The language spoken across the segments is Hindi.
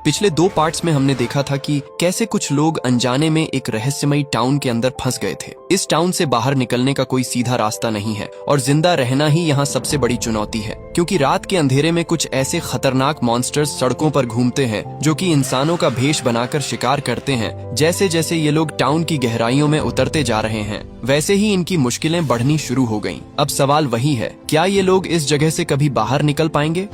पिछले 2 पार्ट्स में हमने देखा था कि कैसे कुछ लोग अनजाने में एक रहस्यमयी टाउन के अंदर फंस गए थे। इस टाउन से बाहर निकलने का कोई सीधा रास्ता नहीं है और जिंदा रहना ही यहाँ सबसे बड़ी चुनौती है, क्योंकि रात के अंधेरे में कुछ ऐसे खतरनाक मॉन्स्टर्स सड़कों पर घूमते हैं जो कि इंसानों का भेष बनाकर शिकार करते हैं। जैसे जैसे ये लोग टाउन की गहराइयों में उतरते जा रहे हैं, वैसे ही इनकी मुश्किलें बढ़नी शुरू हो गईं। अब सवाल वही है, क्या ये लोग इस जगह से कभी बाहर निकल पाएंगे?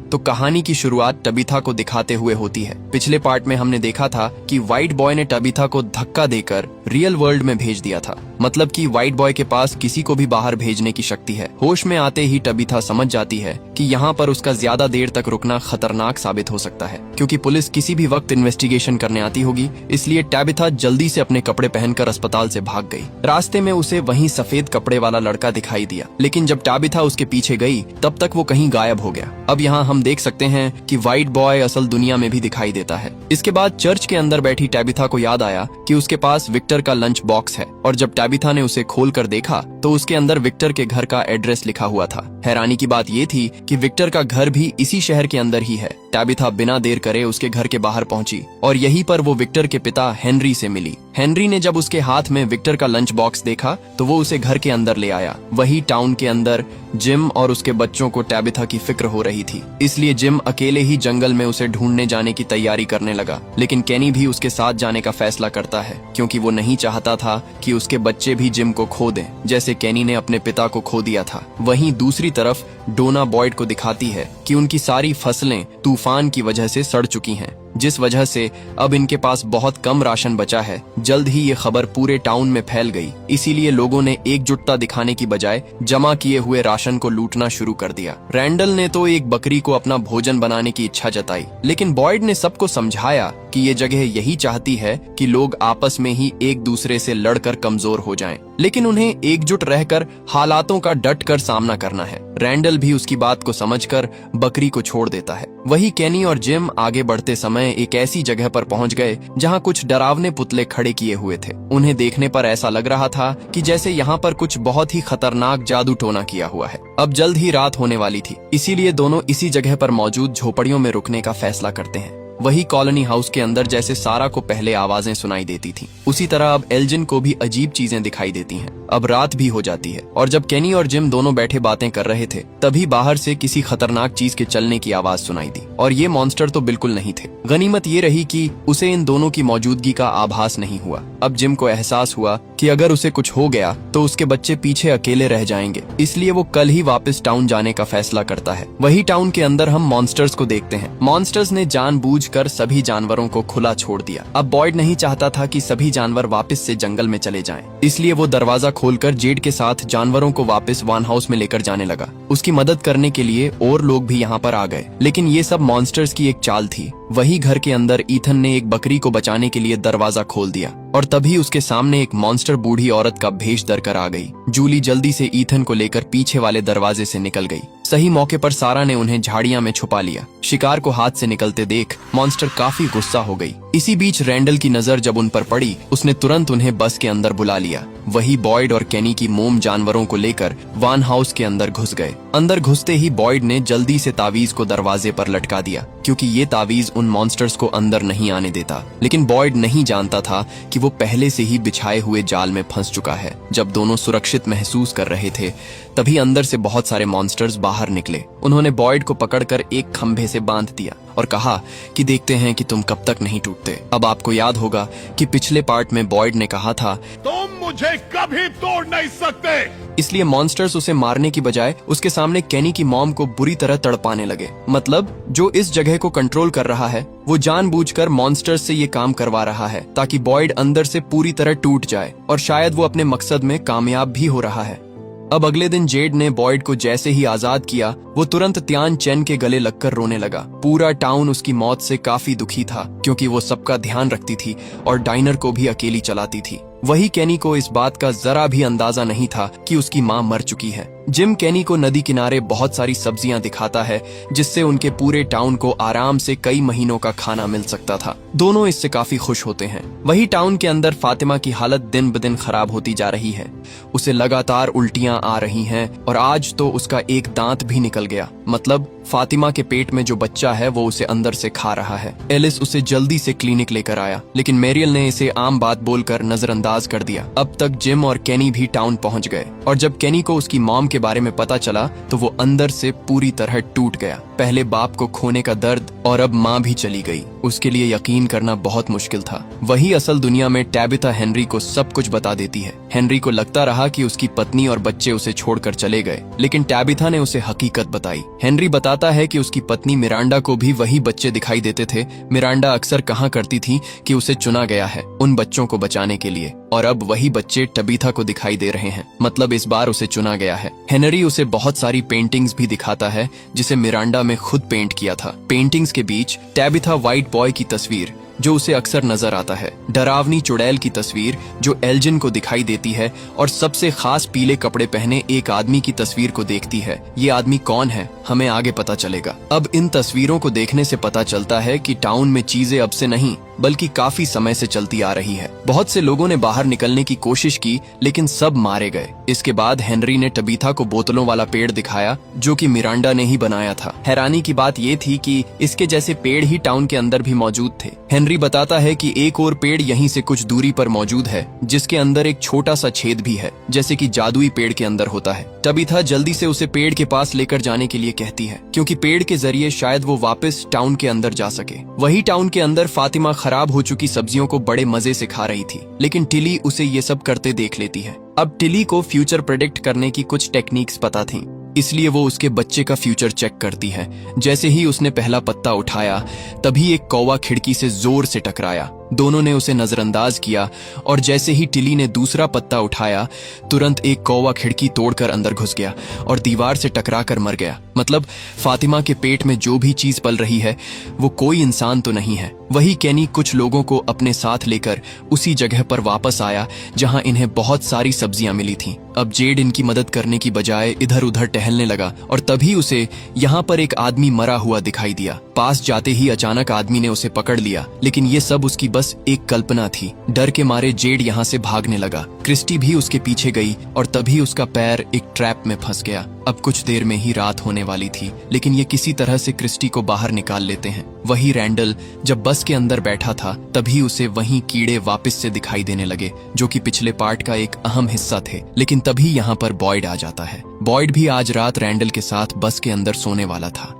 तो कहानी की शुरुआत टबिथा को दिखाते हुए होती है। पिछले पार्ट में हमने देखा था कि व्हाइट बॉय ने टबिथा को धक्का देकर रियल वर्ल्ड में भेज दिया था। मतलब कि व्हाइट बॉय के पास किसी को भी बाहर भेजने की शक्ति है। होश में आते ही टबिथा समझ जाती है कि यहाँ पर उसका ज्यादा देर तक रुकना खतरनाक साबित हो सकता है, क्योंकि पुलिस किसी भी वक्त इन्वेस्टिगेशन करने आती होगी। इसलिए टबिथा जल्दी से अपने कपड़े पहनकर अस्पताल से भाग गई। रास्ते में उसे वहीं सफेद कपड़े वाला लड़का दिखाई दिया, लेकिन जब टबिथा उसके पीछे गई तब तक वो कहीं गायब हो गया। अब यहाँ हम देख सकते हैं कि व्हाइट बॉय असल दुनिया में भी दिखाई देता है। इसके बाद चर्च के अंदर बैठी टबिथा को याद आया कि उसके पास विक्टर का लंच बॉक्स है, और जब टबिथा ने उसे खोलकर देखा तो उसके अंदर विक्टर के घर का एड्रेस लिखा हुआ था। हैरानी की बात ये थी कि विक्टर का घर भी इसी शहर के अंदर ही है। टबिथा बिना देर करे उसके घर के बाहर पहुंची और यहीं पर वो विक्टर के पिता हेनरी से मिली। हेनरी ने जब उसके हाथ में विक्टर का लंच बॉक्स देखा तो वो उसे घर के अंदर ले आया। वही टाउन के अंदर जिम और उसके बच्चों को टबिथा की फिक्र हो रही थी, इसलिए जिम अकेले ही जंगल में उसे ढूंढने जाने की तैयारी करने लगा। लेकिन केनी भी उसके साथ जाने का फैसला करता है, क्योंकि वो नहीं चाहता था कि उसके बच्चे भी जिम को खो दें, जैसे केनी ने अपने पिता को खो दिया था। वहीं दूसरी तरफ डोना बॉयड को दिखाती है कि उनकी सारी फसलें तूफान की वजह से सड़ चुकी हैं, जिस वजह से अब इनके पास बहुत कम राशन बचा है। जल्द ही ये खबर पूरे टाउन में फैल गई, इसीलिए लोगों ने एकजुटता दिखाने की बजाय जमा किए हुए राशन को लूटना शुरू कर दिया। रैंडल ने तो एक बकरी को अपना भोजन बनाने की इच्छा जताई, लेकिन बॉयड ने सबको समझाया कि ये जगह यही चाहती है कि लोग आपस में ही एक दूसरे से लड़कर कमजोर हो जाएं, लेकिन उन्हें एकजुट रहकर हालातों का डट कर सामना करना है। रैंडल भी उसकी बात को समझकर बकरी को छोड़ देता है। वही केनी और जिम आगे बढ़ते समय एक ऐसी जगह पर पहुंच गए जहां कुछ डरावने पुतले खड़े किए हुए थे। उन्हें देखने पर ऐसा लग रहा था कि जैसे यहाँ पर कुछ बहुत ही खतरनाक जादू टोना किया हुआ है। अब जल्द ही रात होने वाली थी, इसीलिए दोनों इसी जगह पर मौजूद झोपड़ियों में रुकने का फैसला करते हैं। वही कॉलोनी हाउस के अंदर जैसे सारा को पहले आवाजें सुनाई देती थी, उसी तरह अब एल्जिन को भी अजीब चीजें दिखाई देती हैं। अब रात भी हो जाती है और जब केनी और जिम दोनों बैठे बातें कर रहे थे, तभी बाहर से किसी खतरनाक चीज के चलने की आवाज सुनाई दी, और ये मॉन्स्टर तो बिल्कुल नहीं थे। गनीमत ये रही कि उसे इन दोनों की मौजूदगी का आभास नहीं हुआ। अब जिम को एहसास हुआ कि अगर उसे कुछ हो गया तो उसके बच्चे पीछे अकेले रह जाएंगे, इसलिए वो कल ही वापस टाउन जाने का फैसला करता है। वही टाउन के अंदर हम मॉन्स्टर्स को देखते हैं। मॉन्स्टर्स ने जानबूझकर सभी जानवरों को खुला छोड़ दिया। अब बॉयड नहीं चाहता था कि सभी जानवर वापस से जंगल में चले जाएं, इसलिए वो दरवाजा खोलकर जेड के साथ जानवरों को वापस वान हाउस में लेकर जाने लगा। उसकी मदद करने के लिए और लोग भी यहाँ पर आ गए, लेकिन ये सब मॉन्स्टर्स की एक चाल थी। वही घर के अंदर ईथन ने एक बकरी को बचाने के लिए दरवाजा खोल दिया, और तभी उसके सामने एक मॉन्स्टर बूढ़ी औरत का भेष धरकर आ गई। जूली जल्दी से ईथन को लेकर पीछे वाले दरवाजे से निकल गई। सही मौके पर सारा ने उन्हें झाड़ियां में छुपा लिया। शिकार को हाथ से निकलते देख मॉन्स्टर काफी गुस्सा हो गई। इसी बीच रैंडल की नजर जब उन पर पड़ी, उसने तुरंत उन्हें बस के अंदर बुला लिया। वही बॉयड और केनी की मोम जानवरों को लेकर वान हाउस के अंदर घुस गए। अंदर घुसते ही बॉयड ने जल्दी से तावीज को दरवाजे पर लटका दिया, क्योंकि ये तावीज उन मॉन्स्टर्स को अंदर नहीं आने देता। लेकिन बॉयड नहीं जानता था कि वो पहले से ही बिछाए हुए जाल में फंस चुका है। जब दोनों सुरक्षित महसूस कर रहे थे, तभी अंदर से बहुत सारे मॉन्स्टर्स बाहर निकले। उन्होंने बॉयड को पकड़कर एक खंभे से बांध दिया और कहा कि देखते हैं कि तुम कब तक नहीं टूटते। अब आपको याद होगा कि पिछले पार्ट में बॉयड ने कहा था, तुम मुझे कभी तोड़ नहीं सकते। इसलिए मॉन्स्टर्स उसे मारने की बजाय उसके सामने केनी की मॉम को बुरी तरह तड़पाने लगे। मतलब जो इस जगह को कंट्रोल कर रहा है, वो जानबूझकर मॉन्स्टर्स से ये काम करवा रहा है, ताकि बॉयड अंदर से पूरी तरह टूट जाए, और शायद वो अपने मकसद में कामयाब भी हो रहा है। अब अगले दिन जेड ने बॉयड को जैसे ही आजाद किया, वो तुरंत त्यान चेन के गले लगकर रोने लगा। पूरा टाउन उसकी मौत से काफी दुखी था, क्योंकि वो सबका ध्यान रखती थी और डाइनर को भी अकेली चलाती थी। वही केनी को इस बात का जरा भी अंदाजा नहीं था कि उसकी माँ मर चुकी है। जिम केनी को नदी किनारे बहुत सारी सब्जियां दिखाता है, जिससे उनके पूरे टाउन को आराम से कई महीनों का खाना मिल सकता था। दोनों इससे काफी खुश होते हैं। वही टाउन के अंदर फातिमा की हालत दिन ब दिन खराब होती जा रही है। उसे लगातार उल्टियां आ रही हैं और आज तो उसका एक दांत भी निकल गया। मतलब फातिमा के पेट में जो बच्चा है वो उसे अंदर से खा रहा है। एलिस उसे जल्दी से क्लिनिक लेकर आया, लेकिन मैरियल ने इसे आम बात बोलकर नजरअंदाज कर दिया। अब तक जिम और केनी भी टाउन पहुंच गए, और जब केनी को उसकी मॉम के बारे में पता चला तो वो अंदर से पूरी तरह टूट गया। पहले बाप को खोने का दर्द, और अब माँ भी चली गई। उसके लिए यकीन करना बहुत मुश्किल था। वही असल दुनिया में टैबिथा हेनरी को सब कुछ बता देती है। हेनरी को लगता रहा कि उसकी पत्नी और बच्चे उसे छोड़कर चले गए, लेकिन टैबिथा ने उसे हकीकत बताई। हेनरी बताता है कि उसकी पत्नी मिरांडा को भी वही बच्चे दिखाई देते थे। मिरांडा अक्सर कहा करती थी कि उसे चुना गया है उन बच्चों को बचाने के लिए, और अब वही बच्चे टबीथा को दिखाई दे रहे हैं। मतलब इस बार उसे चुना गया है। हेनरी उसे बहुत सारी पेंटिंग्स भी दिखाता है जिसे मिरांडा में खुद पेंट किया था। पेंटिंग्स के बीच टैबिथा व्हाइट बॉय की तस्वीर जो उसे अक्सर नजर आता है, डरावनी चुड़ैल की तस्वीर जो एल्जिन को दिखाई देती है, और सबसे खास पीले कपड़े पहने एक आदमी की तस्वीर को देखती है। ये आदमी कौन है हमें आगे पता चलेगा। अब इन तस्वीरों को देखने से पता चलता है कि टाउन में चीजें अब से नहीं बल्कि काफी समय से चलती आ रही है। बहुत से लोगों ने बाहर निकलने की कोशिश की, लेकिन सब मारे गए। इसके बाद हेनरी ने टबीथा को बोतलों वाला पेड़ दिखाया जो कि मिरांडा ने ही बनाया था। हैरानी की बात ये थी कि इसके जैसे पेड़ ही टाउन के अंदर भी मौजूद थे। हेनरी बताता है कि एक और पेड़ यहीं से कुछ दूरी पर मौजूद है जिसके अंदर एक छोटा सा छेद भी है, जैसे कि जादुई पेड़ के अंदर होता है। टबीथा जल्दी से उसे पेड़ के पास लेकर जाने के लिए कहती है, क्योंकि पेड़ के जरिए शायद वो वापस टाउन के अंदर जा सके। वही टाउन के अंदर फातिमा खराब हो चुकी सब्जियों को बड़े मजे से खा रही थी, लेकिन टिली उसे ये सब करते देख लेती है। अब टिली को फ्यूचर प्रेडिक्ट करने की कुछ टेक्निक्स पता थी, इसलिए वो उसके बच्चे का फ्यूचर चेक करती है। जैसे ही उसने पहला पत्ता उठाया तभी एक कौवा खिड़की से जोर से टकराया। दोनों ने उसे नजरअंदाज किया, और जैसे ही टिली ने दूसरा पत्ता उठाया तुरंत एक कौवा खिड़की तोड़कर अंदर घुस गया और दीवार से टकराकर मर गया। मतलब फातिमा के पेट में जो भी चीज पल रही है वो कोई इंसान तो नहीं है। वही केनी कुछ लोगों को अपने साथ लेकर उसी जगह पर वापस आया जहां इन्हें बहुत सारी सब्जियां मिली थीं। अब जेड इनकी मदद करने की बजाय इधर उधर टहलने लगा, और तभी उसे यहाँ पर एक आदमी मरा हुआ दिखाई दिया। पास जाते ही अचानक आदमी ने उसे पकड़ लिया, लेकिन ये सब उसकी बस एक कल्पना थी। डर के मारे जेड यहाँ से भागने लगा। क्रिस्टी भी उसके पीछे गई, और तभी उसका पैर एक ट्रैप में फंस गया। अब कुछ देर में ही रात होने वाली थी, लेकिन ये किसी तरह से क्रिस्टी को बाहर निकाल लेते हैं। वही रैंडल जब बस के अंदर बैठा था तभी उसे वहीं कीड़े वापस से दिखाई देने लगे जो कि पिछले पार्ट का एक अहम हिस्सा थे। लेकिन तभी यहाँ पर बॉयड आ जाता है। बॉयड भी आज रात रैंडल के साथ बस के अंदर सोने वाला था।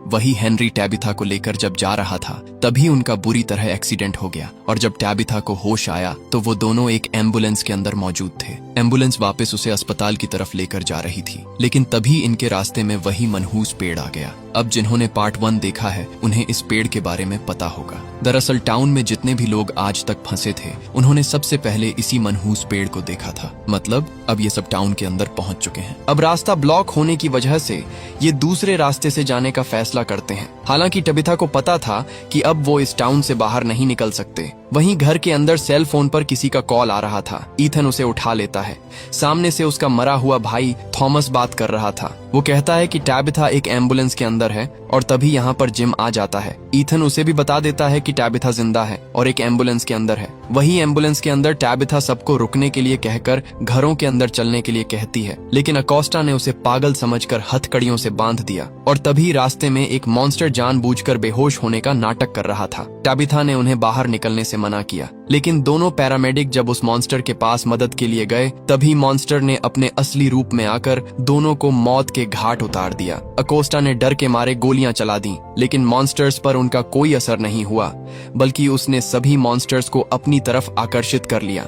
वही हेनरी टैबिथा को लेकर जब जा रहा था तभी उनका बुरी तरह एक्सीडेंट हो गया, और जब टैबिथा को होश आया तो वो दोनों एक एम्बुलेंस के अंदर मौजूद थे। एम्बुलेंस वापस उसे अस्पताल की तरफ लेकर जा रही थी, लेकिन तभी इनके रास्ते में वही मनहूस पेड़ आ गया। अब जिन्होंने पार्ट 1 देखा है उन्हें इस पेड़ के बारे में पता होगा। दरअसल टाउन में जितने भी लोग आज तक फंसे थे उन्होंने सबसे पहले इसी मनहूस पेड़ को देखा था। मतलब अब ये सब टाउन के अंदर पहुंच चुके हैं। अब रास्ता ब्लॉक होने की वजह से ये दूसरे रास्ते से जाने का फैसला करते हैं। हालांकि टबिथा को पता था कि अब वो इस टाउन से बाहर नहीं निकल सकते। वहीं घर के अंदर सेल फोन पर किसी का कॉल आ रहा था। ईथन उसे उठा लेता है। सामने से उसका मरा हुआ भाई थॉमस बात कर रहा था। वो कहता है कि टैबिथा एक एम्बुलेंस के अंदर है, और तभी यहाँ पर जिम आ जाता है। ईथन उसे भी बता देता है कि टैबिथा जिंदा है और एक एम्बुलेंस के अंदर है। वही एम्बुलेंस के अंदर टैबिथा सबको रुकने के लिए कहकर घरों के अंदर चलने के लिए कहती है, लेकिन अकोस्टा ने उसे पागल समझकर हथकड़ियों से बांध दिया। और तभी रास्ते में एक मॉन्स्टर जानबूझकर बेहोश होने का नाटक कर रहा था। टैबिथा ने उन्हें बाहर निकलने से मना किया, लेकिन दोनों पैरामेडिक जब उस मॉन्स्टर के पास मदद के लिए गए तभी मॉन्स्टर ने अपने असली रूप में आकर दोनों को मौत के घाट उतार दिया। अकोस्टा ने डर के मारे गोलियां चला दी, लेकिन मॉन्स्टर्स पर उनका कोई असर नहीं हुआ, बल्कि उसने सभी मॉन्स्टर्स को अपनी तरफ आकर्षित कर लिया।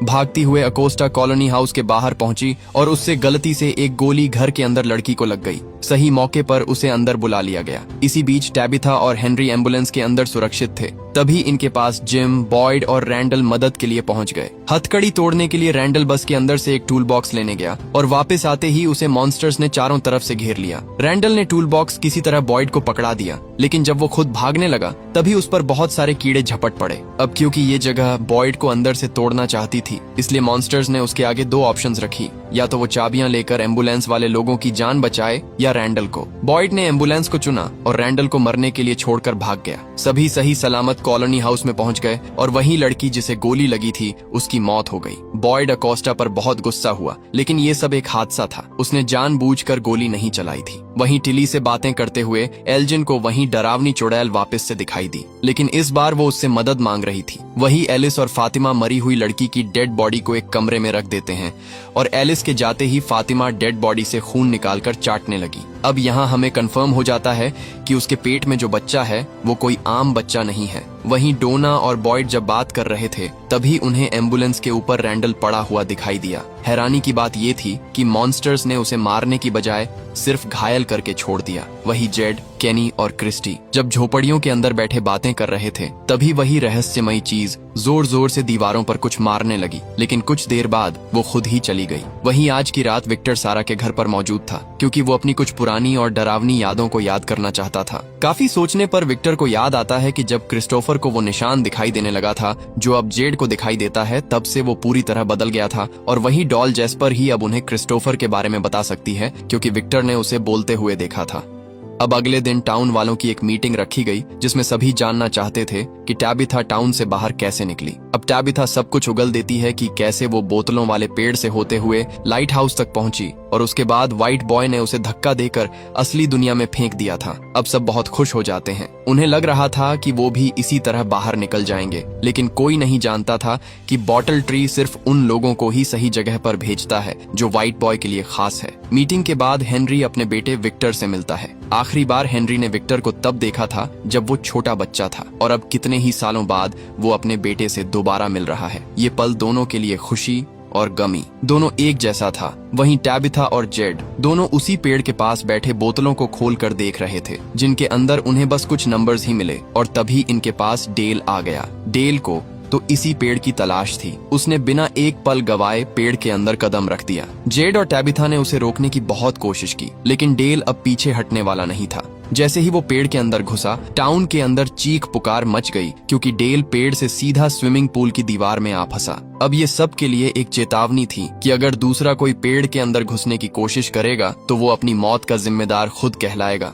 भागती हुए अकोस्टा कॉलोनी हाउस के बाहर पहुंची और उससे गलती से एक गोली घर के अंदर लड़की को लग गई। सही मौके पर उसे अंदर बुला लिया गया। इसी बीच टैबिथा और हेनरी एम्बुलेंस के अंदर सुरक्षित थे। तभी इनके पास जिम, बॉयड और रैंडल मदद के लिए पहुंच गए। हथकड़ी तोड़ने के लिए रैंडल बस के अंदर से एक टूल बॉक्स लेने गया और वापस आते ही उसे मॉन्स्टर्स ने चारों तरफ से घेर लिया। रैंडल ने टूल बॉक्स किसी तरह बॉयड को पकड़ा दिया, लेकिन जब वो खुद भागने लगा तभी उस पर बहुत सारे कीड़े झपट पड़े। अब क्योंकि ये जगह बॉयड को अंदर से तोड़ना चाहती थी, इसलिए मॉन्स्टर्स ने उसके आगे दो ऑप्शंस रखी, या तो वो चाबियां लेकर एम्बुलेंस वाले लोगों की जान बचाए या रैंडल को। बॉयड ने एम्बुलेंस को चुना और रैंडल को मरने के लिए छोड़कर भाग गया। सभी सही सलामत कॉलोनी हाउस में पहुंच गए और वही लड़की जिसे गोली लगी थी उसकी मौत हो गई। बॉयड अकोस्टा पर बहुत गुस्सा हुआ, लेकिन ये सब एक हादसा था। उसने जानबूझकर गोली नहीं चलाई थी। वहीं टिली से बातें करते हुए एल्जिन को वहीं डरावनी चुड़ैल वापस से दिखाई दी, लेकिन इस बार वो उससे मदद मांग रही थी। वहीं एलिस और फातिमा मरी हुई लड़की की डेड बॉडी को एक कमरे में रख देते हैं और एलिस के जाते ही फातिमा डेड बॉडी से खून निकालकर चाटने लगी। अब यहाँ हमें कंफर्म हो जाता है कि उसके पेट में जो बच्चा है वो कोई आम बच्चा नहीं है। वहीं डोना और बॉयड जब बात कर रहे थे तभी उन्हें एम्बुलेंस के ऊपर रैंडल पड़ा हुआ दिखाई दिया। हैरानी की बात ये थी कि मॉन्स्टर्स ने उसे मारने की बजाय सिर्फ घायल करके छोड़ दिया। वही जेड, केनी और क्रिस्टी जब झोपड़ियों के अंदर बैठे बातें कर रहे थे तभी वही रहस्यमयी चीज जोर जोर से दीवारों पर कुछ मारने लगी, लेकिन कुछ देर बाद वो खुद ही चली गई। वहीं आज की रात विक्टर सारा के घर पर मौजूद था क्योंकि वो अपनी कुछ पुरानी और डरावनी यादों को याद करना चाहता था। काफी सोचने पर विक्टर को याद आता है कि जब क्रिस्टोफर को वो निशान दिखाई देने लगा था जो अब जेड को दिखाई देता है, तब से वो पूरी तरह बदल गया था और वही डॉल जेस्पर ही अब उन्हें क्रिस्टोफर के बारे में बता सकती है क्योंकि विक्टर ने उसे बोलते हुए देखा था। अब अगले दिन टाउन वालों की एक मीटिंग रखी गई जिसमें सभी जानना चाहते थे कि टैबिथा टाउन से बाहर कैसे निकली। अब टैबिथा सब कुछ उगल देती है कि कैसे वो बोतलों वाले पेड़ से होते हुए लाइट हाउस तक पहुंची और उसके बाद व्हाइट बॉय ने उसे धक्का देकर असली दुनिया में फेंक दिया था। अब सब बहुत खुश हो जाते हैं। उन्हें लग रहा था कि वो भी इसी तरह बाहर निकल जाएंगे, लेकिन कोई नहीं जानता था कि बॉटल ट्री सिर्फ उन लोगों को ही सही जगह पर भेजता है जो व्हाइट बॉय के लिए खास है। मीटिंग के बाद हेनरी अपने बेटे विक्टर से मिलता है। आखिरी बार हेनरी ने विक्टर को तब देखा था जब वो छोटा बच्चा था और अब कितने ही सालों बाद वो अपने बेटे से दोबारा मिल रहा है। ये पल दोनों के लिए खुशी और गमी दोनों एक जैसा था। वहीं टैबिथा और जेड दोनों उसी पेड़ के पास बैठे बोतलों को खोलकर देख रहे थे जिनके अंदर उन्हें बस कुछ नंबर्स ही मिले और तभी इनके पास डेल आ गया। डेल को तो इसी पेड़ की तलाश थी। उसने बिना एक पल गवाए पेड़ के अंदर कदम रख दिया। जेड और टैबिथा ने उसे रोकने की बहुत कोशिश की, लेकिन डेल अब पीछे हटने वाला नहीं था। जैसे ही वो पेड़ के अंदर घुसा, टाउन के अंदर चीख पुकार मच गई क्योंकि डेल पेड़ से सीधा स्विमिंग पूल की दीवार में आ फंसा। अब ये सब के लिए एक चेतावनी थी कि अगर दूसरा कोई पेड़ के अंदर घुसने की कोशिश करेगा तो वो अपनी मौत का जिम्मेदार खुद कहलाएगा।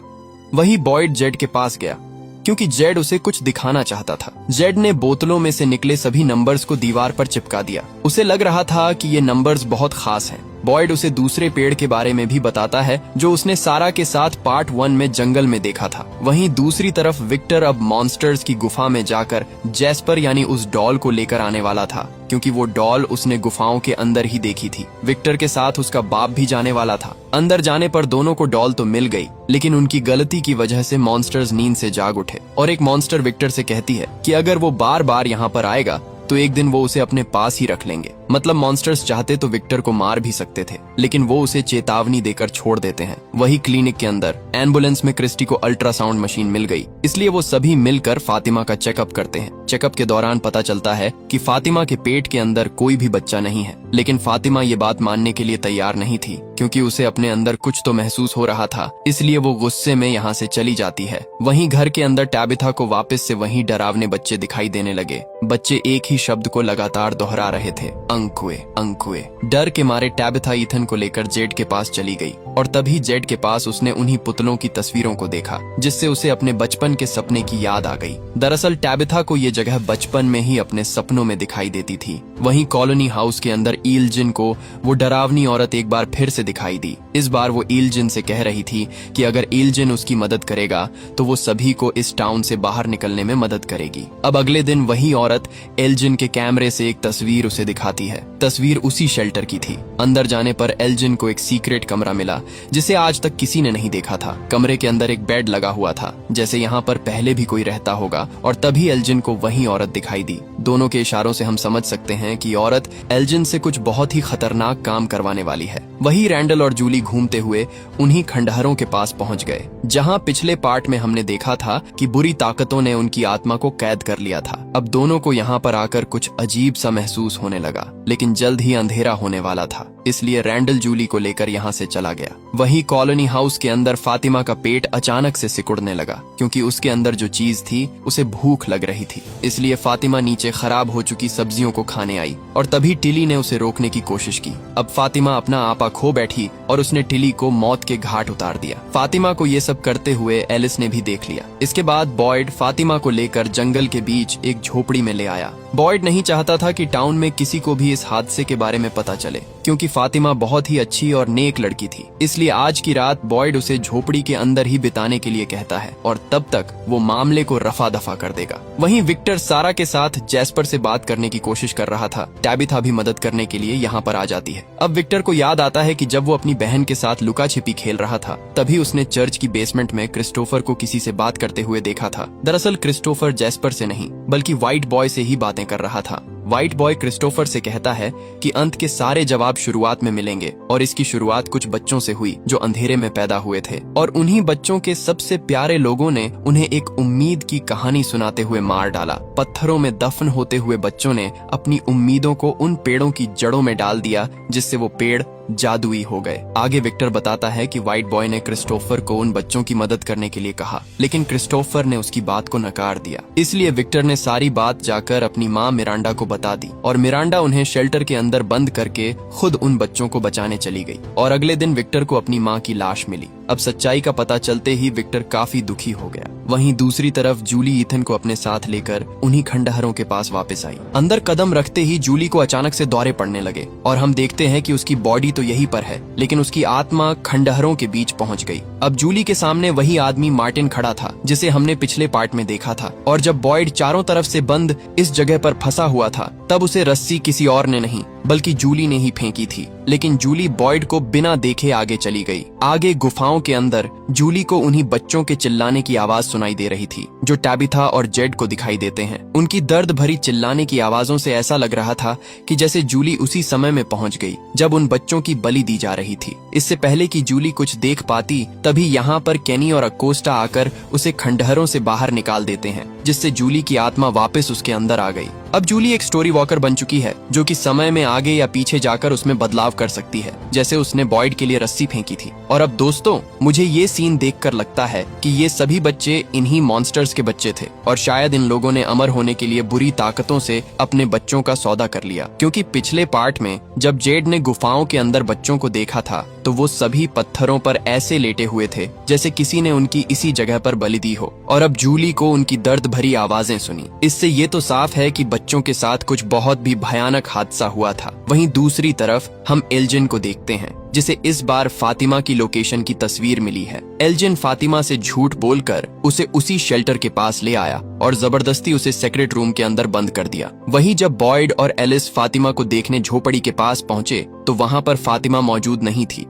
वही बॉयड जेड के पास गया क्योंकि जेड उसे कुछ दिखाना चाहता था। जेड ने बोतलों में से निकले सभी नंबर्स को दीवार पर चिपका दिया। उसे लग रहा था कि ये नंबर्स बहुत खास हैं। बॉयड उसे दूसरे पेड़ के बारे में भी बताता है जो उसने सारा के साथ पार्ट 1 में जंगल में देखा था। वहीं दूसरी तरफ विक्टर अब मॉन्स्टर्स की गुफा में जाकर जैस्पर यानी उस डॉल को लेकर आने वाला था क्योंकि वो डॉल उसने गुफाओं के अंदर ही देखी थी। विक्टर के साथ उसका बाप भी जाने वाला था। अंदर जाने पर दोनों को डॉल तो मिल गई, लेकिन उनकी गलती की वजह से मॉन्स्टर्स नींद से जाग उठे और एक मॉन्स्टर विक्टर से कहती है कि अगर वो बार बार यहाँ पर आएगा तो एक दिन वो उसे अपने पास ही रख लेंगे। मतलब मॉन्स्टर्स चाहते तो विक्टर को मार भी सकते थे, लेकिन वो उसे चेतावनी देकर छोड़ देते हैं। वही क्लिनिक के अंदर एम्बुलेंस में क्रिस्टी को अल्ट्रासाउंड मशीन मिल गई, इसलिए वो सभी मिलकर फातिमा का चेकअप करते हैं। चेकअप के दौरान पता चलता है कि फातिमा के पेट के अंदर कोई भी बच्चा नहीं है, लेकिन फातिमा ये बात मानने के लिए तैयार नहीं थी क्योंकि उसे अपने अंदर कुछ तो महसूस हो रहा था, इसलिए वो गुस्से में यहाँ से चली जाती है। वहीं घर के अंदर टैबिथा को वापस से वही डरावने बच्चे दिखाई देने लगे। बच्चे एक ही शब्द को लगातार दोहरा रहे थे, अंकुए अंकुए। डर के मारे टैबिथा ईथन को लेकर जेड के पास चली गई और तभी जेड के पास उसने उन्हीं पुतलों की तस्वीरों को देखा जिससे उसे अपने बचपन के सपने की याद आ गई। दरअसल टैबिथा को ये जगह बचपन में ही अपने सपनों में दिखाई देती थी। वहीं कॉलोनी हाउस के अंदर ईलजिन को वो डरावनी औरत एक बार फिर से दिखाई दी। इस बार वो ईलजिन से कह रही थी कि अगर ईलजिन उसकी मदद करेगा तो वो सभी को इस टाउन से बाहर निकलने में मदद करेगी। अब अगले दिन वही औरत एल्जिन के कैमरे से एक तस्वीर उसे दिखाती है। तस्वीर उसी शेल्टर की थी। अंदर जाने पर एल्जिन को एक सीक्रेट कमरा मिला जिसे आज तक किसी ने नहीं देखा था। कमरे के अंदर एक बेड लगा हुआ था, जैसे यहाँ पर पहले भी कोई रहता होगा, और तभी एल्जिन को वही औरत दिखाई दी। दोनों के इशारों से हम समझ सकते हैं कि औरत एल्जिन से कुछ बहुत ही खतरनाक काम करवाने वाली है। वही रैंडल और जूली घूमते हुए उन्हीं खंडहरों के पास पहुंच गए जहां पिछले पार्ट में हमने देखा था कि बुरी ताकतों ने उनकी आत्मा को कैद कर लिया था। अब दोनों को यहाँ पर आकर कुछ अजीब सा महसूस होने लगा, लेकिन जल्द ही अंधेरा होने वाला था, इसलिए रैंडल जूली को लेकर यहाँ से चला गया। वही कॉलोनी हाउस के अंदर फातिमा का पेट अचानक से सिकुड़ने लगा क्योंकि उसके अंदर जो चीज थी उसे भूख लग रही थी, इसलिए फातिमा नीचे खराब हो चुकी सब्जियों को खाने आई और तभी टिली ने उसे रोकने की कोशिश की। अब फातिमा अपना आपा खो बैठी और उसने टिली को मौत के घाट उतार दिया। फातिमा को ये सब करते हुए एलिस ने भी देख लिया। इसके बाद बॉयड फातिमा को लेकर जंगल के बीच एक झोपड़ी में ले आया। बॉयड नहीं चाहता था कि टाउन में किसी को भी इस हादसे के बारे में पता चले, क्योंकि फातिमा बहुत ही अच्छी और नेक लड़की थी। इसलिए आज की रात बॉयड उसे झोपड़ी के अंदर ही बिताने के लिए कहता है और तब तक वो मामले को रफा दफा कर देगा। वहीं विक्टर सारा के साथ जैस्पर से बात करने की कोशिश कर रहा था। टैबिथा भी मदद करने के लिए यहाँ पर आ जाती है। अब विक्टर को याद आता है कि जब वो अपनी बहन के साथ लुका छिपी खेल रहा था तभी उसने चर्च की बेसमेंट में क्रिस्टोफर को किसी से बात करते हुए देखा था। दरअसल क्रिस्टोफर जैस्पर से नहीं बल्कि व्हाइट बॉय से ही बातें कर रहा था। व्हाइट बॉय क्रिस्टोफर से कहता है कि अंत के सारे जवाब शुरुआत में मिलेंगे और इसकी शुरुआत कुछ बच्चों से हुई जो अंधेरे में पैदा हुए थे और उन्हीं बच्चों के सबसे प्यारे लोगों ने उन्हें एक उम्मीद की कहानी सुनाते हुए मार डाला। पत्थरों में दफन होते हुए बच्चों ने अपनी उम्मीदों को उन पेड़ों की जड़ों में डाल दिया जिससे वो पेड़ जादुई हो गए। आगे विक्टर बताता है कि व्हाइट बॉय ने क्रिस्टोफर को उन बच्चों की मदद करने के लिए कहा, लेकिन क्रिस्टोफर ने उसकी बात को नकार दिया। इसलिए विक्टर ने सारी बात जाकर अपनी माँ मिरांडा को बता दी और मिरांडा उन्हें शेल्टर के अंदर बंद करके खुद उन बच्चों को बचाने चली गई। और अगले दिन विक्टर को अपनी माँ की लाश मिली। अब सच्चाई का पता चलते ही विक्टर काफी दुखी हो गया। वहीं दूसरी तरफ जूली ईथन को अपने साथ लेकर उन्हीं खंडहरों के पास वापस आई। अंदर कदम रखते ही जूली को अचानक से दौरे पड़ने लगे और हम देखते हैं कि उसकी बॉडी तो यहीं पर है लेकिन उसकी आत्मा खंडहरों के बीच पहुंच गई। अब जूली के सामने वही आदमी मार्टिन खड़ा था जिसे हमने पिछले पार्ट में देखा था और जब बॉयड चारों तरफ से बंद इस जगह पर फंसा हुआ था तब उसे रस्सी किसी और ने नहीं बल्कि जूली ने ही फेंकी थी। लेकिन जूली बॉयड को बिना देखे आगे चली गई। आगे गुफाओं के अंदर जूली को उन्हीं बच्चों के चिल्लाने की आवाज सुनाई दे रही थी जो टैबिथा और जेड को दिखाई देते हैं। उनकी दर्द भरी चिल्लाने की आवाजों से ऐसा लग रहा था कि जैसे जूली उसी समय में पहुंच गई जब उन बच्चों की बलि दी जा रही थी। इससे पहले कि जूली कुछ देख पाती तभी यहाँ पर केनी और अकोस्टा आकर उसे खंडहरों से बाहर निकाल देते हैं जिससे जूली की आत्मा वापस उसके अंदर आ गई। अब जूली एक स्टोरी वॉकर बन चुकी है जो कि समय में आगे या पीछे जाकर उसमें बदलाव कर सकती है, जैसे उसने बॉयड के लिए रस्सी फेंकी थी। और अब दोस्तों, मुझे ये सीन देखकर लगता है कि ये सभी बच्चे इन्हीं मॉन्स्टर्स के बच्चे थे और शायद इन लोगों ने अमर होने के लिए बुरी ताकतों से अपने बच्चों का सौदा कर लिया। क्योंकि पिछले पार्ट में जब जेड ने गुफाओं के अंदर बच्चों को देखा था तो वो सभी पत्थरों पर ऐसे लेटे हुए थे जैसे किसी ने उनकी इसी जगह पर बलि दी हो। और अब जूली को उनकी दर्द भरी आवाजें सुनी। इससे ये तो साफ है कि बच्चों के साथ कुछ बहुत भी भयानक हादसा हुआ था। वहीं दूसरी तरफ हम एल्जिन को देखते हैं जिसे इस बार फातिमा की लोकेशन की तस्वीर मिली है। एल्जिन फातिमा से झूठ बोलकर उसे उसी शेल्टर के पास ले आया और जबरदस्ती उसे सेक्रेट रूम के अंदर बंद कर दिया। वहीं जब बॉयड और एलिस फातिमा को देखने झोपड़ी के पास पहुंचे तो वहां पर फातिमा मौजूद नहीं थी।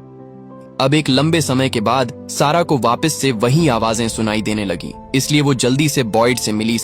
अब एक लंबे समय के बाद सारा को वापस से वही आवाजें सुनाई देने लगी, इसलिए वो जल्दी से बॉयड से मिली।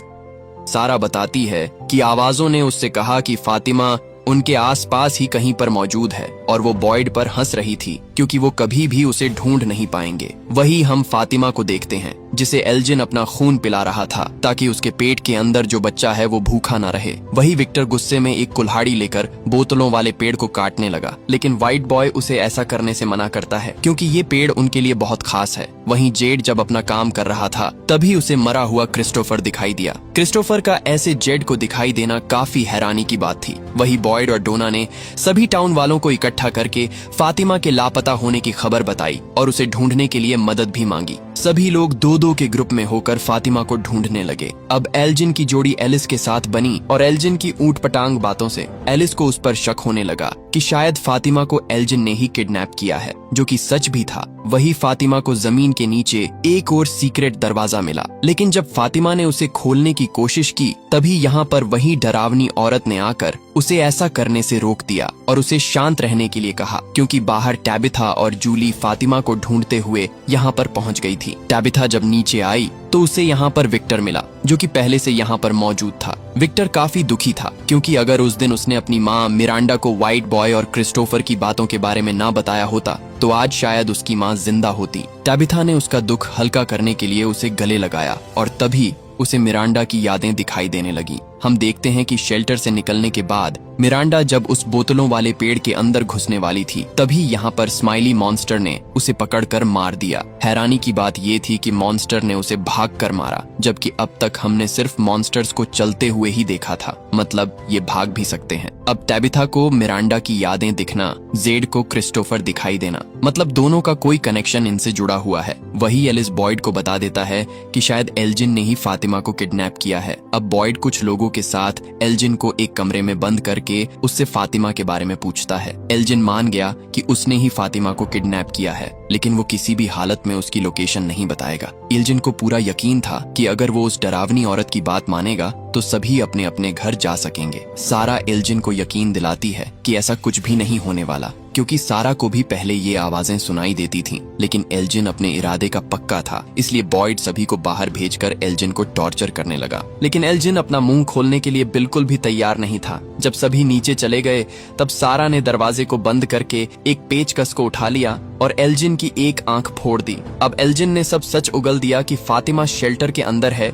सारा बताती है कि आवाजों ने उससे कहा कि फातिमा उनके आसपास ही कहीं पर मौजूद है और वो बॉयड पर हंस रही थी क्योंकि वो कभी भी उसे ढूंढ नहीं पाएंगे। वही हम फातिमा को देखते हैं जिसे एल्जिन अपना खून पिला रहा था ताकि उसके पेट के अंदर जो बच्चा है वो भूखा ना रहे। वही विक्टर गुस्से में एक कुल्हाड़ी लेकर बोतलों वाले पेड़ को काटने लगा, लेकिन व्हाइट बॉय उसे ऐसा करने से मना करता है क्योंकि ये पेड़ उनके लिए बहुत खास है। वहीं जेड जब अपना काम कर रहा था तभी उसे मरा हुआ क्रिस्टोफर दिखाई दिया। क्रिस्टोफर का ऐसे जेड को दिखाई देना काफी हैरानी की बात थी। वही बॉयड और डोना ने सभी टाउन वालों को इकट्ठा करके फातिमा के लापता होने की खबर बताई और उसे ढूंढने के लिए मदद भी मांगी। सभी लोग दो दो के ग्रुप में होकर फातिमा को ढूंढने लगे। अब एल्जिन की जोड़ी एलिस के साथ बनी और एल्जिन की ऊट पटांग बातों से एलिस को उस पर शक होने लगा कि शायद फातिमा को एल्जिन ने ही किडनैप किया है, जो कि सच भी था। वही फातिमा को जमीन के नीचे एक और सीक्रेट दरवाजा मिला, लेकिन जब फातिमा ने उसे खोलने की कोशिश की तभी यहाँ पर वही डरावनी औरत ने आकर उसे ऐसा करने से रोक दिया और उसे शांत रहने के लिए कहा क्योंकि बाहर टैबिथा और जूली फातिमा को ढूंढते हुए यहाँ पर पहुँच गई थी। टैबिथा जब नीचे आई तो उसे यहाँ पर विक्टर मिला जो कि पहले से यहाँ पर मौजूद था। विक्टर काफी दुखी था क्योंकि अगर उस दिन उसने अपनी माँ मिरांडा को व्हाइट बॉय और क्रिस्टोफर की बातों के बारे में ना बताया होता तो आज शायद उसकी माँ जिंदा होती। टैबिथा ने उसका दुख हल्का करने के लिए उसे गले लगाया और तभी उसे मिरांडा की यादें दिखाई देने लगी। हम देखते हैं कि शेल्टर से निकलने के बाद मिरांडा जब उस बोतलों वाले पेड़ के अंदर घुसने वाली थी तभी यहाँ पर स्माइली मॉन्स्टर ने उसे पकड़कर मार दिया। हैरानी की बात ये थी कि मॉन्स्टर ने उसे भागकर मारा, जबकि अब तक हमने सिर्फ मॉन्स्टर्स को चलते हुए ही देखा था, मतलब ये भाग भी सकते हैं। अब टैबिथा को मिरांडा की यादें दिखना, जेड को क्रिस्टोफर दिखाई देना, मतलब दोनों का कोई कनेक्शन इनसे जुड़ा हुआ है। वही एलिस बॉयड को बता देता है कि शायद एल्जिन ने ही फातिमा को किडनैप किया है। अब बॉयड कुछ लोगों के साथ एल्जिन को एक कमरे में बंद करके उससे फातिमा के बारे में पूछता है। एल्जिन मान गया कि उसने ही फातिमा को किडनैप किया है, लेकिन वो किसी भी हालत में उसकी लोकेशन नहीं बताएगा। एल्जिन को पूरा यकीन था कि अगर वो उस डरावनी औरत की बात मानेगा तो सभी अपने अपने घर जा सकेंगे। सारा एल्जिन को यकीन दिलाती है कि ऐसा कुछ भी नहीं होने वाला, क्योंकि सारा को भी पहले ये आवाजें सुनाई देती थीं। लेकिन एल्जिन अपने इरादे का पक्का था, इसलिए बॉयड सभी को बाहर भेजकर एल्जिन को टॉर्चर करने लगा। लेकिन एल्जिन अपना मुंह खोलने के लिए बिल्कुल भी तैयार नहीं था। जब सभी नीचे चले गए तब सारा ने दरवाजे को बंद करके एक पेचकस को उठा लिया और एल्जिन की एक आंख फोड़ दी। अब एल्जिन ने सब सच उगल दिया कि फातिमा शेल्टर के अंदर है।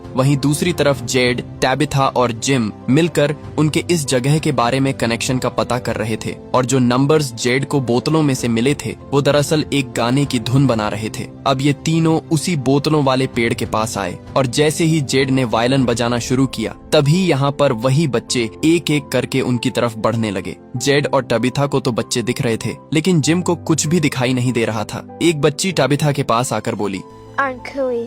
वहीं दूसरी तरफ जेड, टैबिथा और जिम मिलकर उनके इस जगह के बारे में कनेक्शन का पता कर रहे थे, और जो नंबर्स जेड को बोतलों में से मिले थे वो दरअसल एक गाने की धुन बना रहे थे। अब ये तीनों उसी बोतलों वाले पेड़ के पास आए और जैसे ही जेड ने वायलिन बजाना शुरू किया तभी यहाँ पर वही बच्चे एक एक करके उनकी तरफ बढ़ने लगे। जेड और टबिथा को तो बच्चे दिख रहे थे, लेकिन जिम को कुछ भी दिखाई नहीं दे रहा था। एक बच्ची टबिथा के पास आकर बोली, Ankui.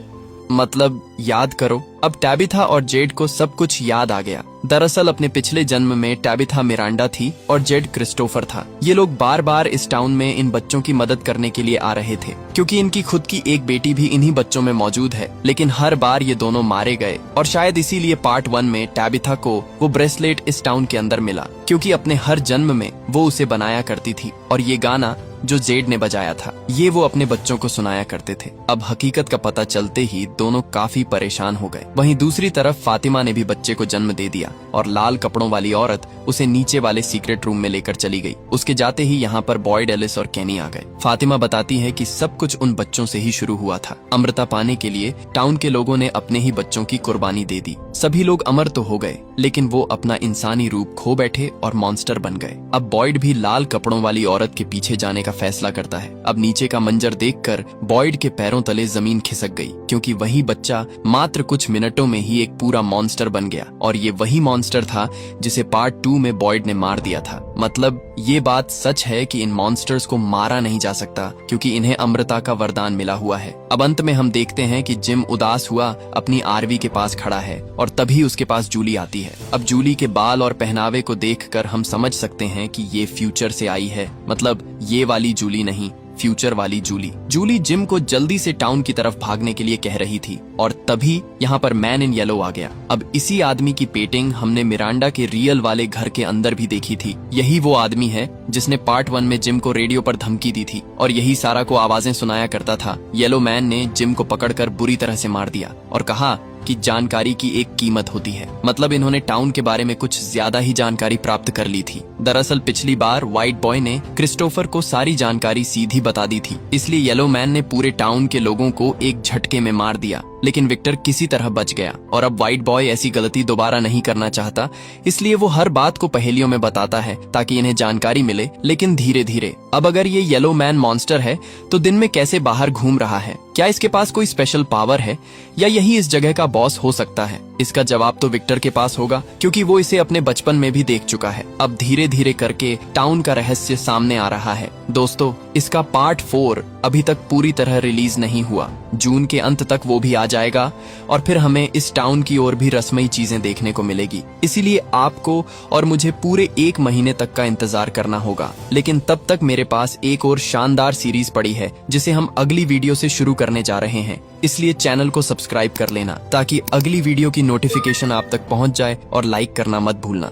मतलब याद करो। अब टैबिथा और जेड को सब कुछ याद आ गया। दरअसल अपने पिछले जन्म में टैबिथा मिरांडा थी और जेड क्रिस्टोफर था। ये लोग बार बार इस टाउन में इन बच्चों की मदद करने के लिए आ रहे थे, क्योंकि इनकी खुद की एक बेटी भी इन्हीं बच्चों में मौजूद है। लेकिन हर बार ये दोनों मारे गए और शायद इसीलिए पार्ट 1 में टैबिथा को वो ब्रेसलेट इस टाउन के अंदर मिला, क्योंकि अपने हर जन्म में वो उसे बनाया करती थी और ये गाना जो जेड ने बजाया था ये वो अपने बच्चों को सुनाया करते थे। अब हकीकत का पता चलते ही दोनों काफी परेशान हो गए। वहीं दूसरी तरफ फातिमा ने भी बच्चे को जन्म दे दिया और लाल कपड़ों वाली औरत उसे नीचे वाले सीक्रेट रूम में लेकर चली गई। उसके जाते ही यहाँ पर बॉयड, एलिस और केनी आ गए। फातिमा बताती है कि सब कुछ उन बच्चों से ही शुरू हुआ था। अमृता पाने के लिए टाउन के लोगों ने अपने ही बच्चों की कुर्बानी दे दी। सभी लोग अमर तो हो गए, लेकिन वो अपना इंसानी रूप खो बैठे और मॉन्स्टर बन गए। अब बॉयड भी लाल कपड़ों वाली औरत के पीछे जाने का फैसला करता है। अब नीचे का मंजर देखकर बॉयड के पैरों तले जमीन खिसक गई, क्योंकि वही बच्चा मात्र कुछ मिनटों में ही एक पूरा मॉन्स्टर बन गया और ये वही मॉन्स्टर था जिसे पार्ट 2 में बॉयड ने मार दिया था। मतलब ये बात सच है कि इन मॉन्स्टर्स को मारा नहीं जा सकता, क्योंकि इन्हें अमृता का वरदान मिला हुआ है। अब अंत में हम देखते हैं कि जिम उदास हुआ अपनी आरवी के पास खड़ा है और तभी उसके पास जूली आती है। अब जूली के बाल और पहनावे को देखकर हम समझ सकते हैं कि ये फ्यूचर से आई है, मतलब ये वाली जूली नहीं, फ्यूचर वाली जूली। जूली जिम को जल्दी से टाउन की तरफ भागने के लिए कह रही थी और तभी यहाँ पर मैन इन येलो आ गया। अब इसी आदमी की पेंटिंग हमने मिरांडा के रियल वाले घर के अंदर भी देखी थी। यही वो आदमी है जिसने पार्ट 1 में जिम को रेडियो पर धमकी दी थी और यही सारा को आवाजें सुनाया करता था। येलो मैन ने जिम को पकड़कर बुरी तरह से मार दिया और कहा कि जानकारी की एक कीमत होती है। मतलब इन्होंने टाउन के बारे में कुछ ज्यादा ही जानकारी प्राप्त कर ली थी। दरअसल पिछली बार व्हाइट बॉय ने क्रिस्टोफर को सारी जानकारी सीधी बता दी थी, इसलिए येलो मैन ने पूरे टाउन के लोगों को एक झटके में मार दिया। लेकिन विक्टर किसी तरह बच गया और अब व्हाइट बॉय ऐसी गलती दोबारा नहीं करना चाहता, इसलिए वो हर बात को पहेलियों में बताता है ताकि इन्हें जानकारी मिले, लेकिन धीरे धीरे। अब अगर ये येलो मैन मॉन्स्टर है तो दिन में कैसे बाहर घूम रहा है? क्या इसके पास कोई स्पेशल पावर है या यही इस जगह का बॉस हो सकता है? इसका जवाब तो विक्टर के पास होगा, क्योंकि वो इसे अपने बचपन में भी देख चुका है। अब धीरे धीरे करके टाउन का रहस्य सामने आ रहा है। दोस्तों, इसका पार्ट 4 अभी तक पूरी तरह रिलीज नहीं हुआ। जून के अंत तक वो भी आ जाएगा और फिर हमें इस टाउन की ओर भी रसमई चीजें देखने को मिलेगी। इसीलिए आपको और मुझे पूरे 1 महीने तक का इंतजार करना होगा। लेकिन तब तक मेरे पास एक और शानदार सीरीज पड़ी है जिसे हम अगली वीडियो से शुरू करने जा रहे हैं। इसलिए चैनल को सब्सक्राइब कर लेना ताकि अगली वीडियो की नोटिफिकेशन आप तक पहुंच जाए और लाइक करना मत भूलना।